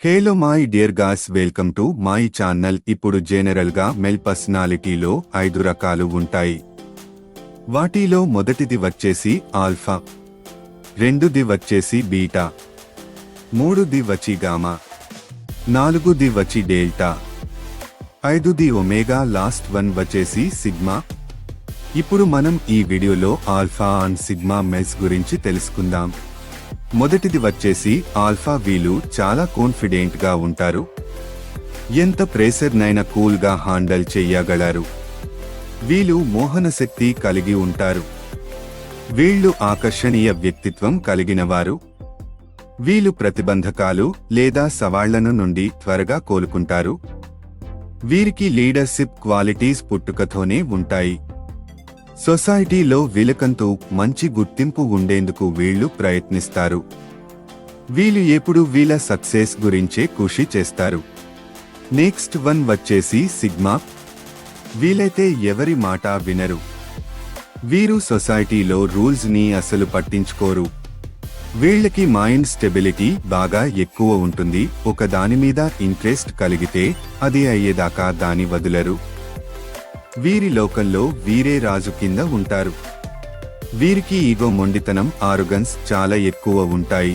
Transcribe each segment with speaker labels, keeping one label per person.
Speaker 1: Hello my dear guys, welcome to my channel. ఇప్పుడు general గా మెల్ పర్సనాలిటీలో 5 రకాలు ఉంటాయి. వాటిలో మొదటిది వచ్చేసి ఆల్ఫా, రెండోది వచ్చేసి బీటా, మూడోది వచ్చి గామా, నాలుగోది వచ్చి డెల్టా, ఐదోది ఒమేగా, లాస్ట్ వన్ వచ్చేసి సిగ్మా. ఇప్పుడు మనం ఈ వీడియోలో ఆల్ఫా అండ్ సిగ్మా మెల్స్ గురించి తెలుసుకుందాం. మొదటిది వచ్చేసి ఆల్ఫా. వీళ్ళు చాలా కాన్ఫిడెంట్ గా ఉంటారు. ఎంత ప్రెషర్ నైనా కూల్ గా హ్యాండిల్ చెయ్యగలరు. వీళ్ళు మోహన శక్తి కలిగి ఉంటారు. వీళ్ళు ఆకర్షణీయ వ్యక్తిత్వం కలిగినవారు. వీళ్ళు ప్రతిబంధకాలు లేదా సవాళ్లను నుండి త్వరగా కోలుకుంటారు. వీరికి లీడర్షిప్ క్వాలిటీస్ పుట్టుకతోనే ఉంటాయి. సొసైటీలో వీళ్ళకంటూ మంచి గుర్తింపు ఉండేందుకు వీళ్ళు ప్రయత్నిస్తారు. వీళ్ళు ఎప్పుడు వీళ్ళ సక్సెస్ గురించే కృషి చేస్తారు. నెక్స్ట్ వన్ వచ్చేసి సిగ్మా. వీలైతే ఎవరి మాట వినరు. వీరు సొసైటీలో రూల్స్ ని అసలు పట్టించుకోరు. వీళ్ళకి మైండ్ స్టెబిలిటీ బాగా ఎక్కువ ఉంటుంది. ఒక దాని మీద ఇంట్రెస్ట్ కలిగితే అది అయ్యేదాకా దాని వదలరు. వీరి లోకంలో వీరే రాజు కింద ఉంటారు. వీరికి ఈగో, మొండితనం, ఆరోగన్స్ చాలా ఎక్కువ ఉంటాయి.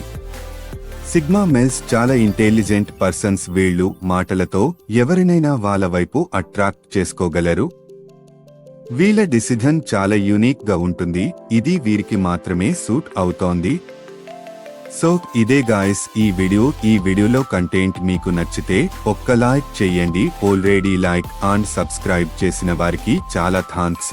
Speaker 1: సిగ్మా మెల్స్ చాలా ఇంటెలిజెంట్ పర్సన్స్. వీళ్ళు మాటలతో ఎవరినైనా వాళ్ళ వైపు అట్రాక్ట్ చేసుకోగలరు. వీళ్ళ డిసిజన్ చాలా యూనిక్ గా ఉంటుంది. ఇది వీరికి మాత్రమే సూట్ అవుతోంది. సో ఇదే గాయస్ ఈ వీడియోలో కంటెంట్ మీకు నచ్చితే ఒక్క లైక్ చేయండి. ఆల్రెడీ లైక్ అండ్ సబ్స్క్రైబ్ చేసిన వారికి చాలా థాంక్స్.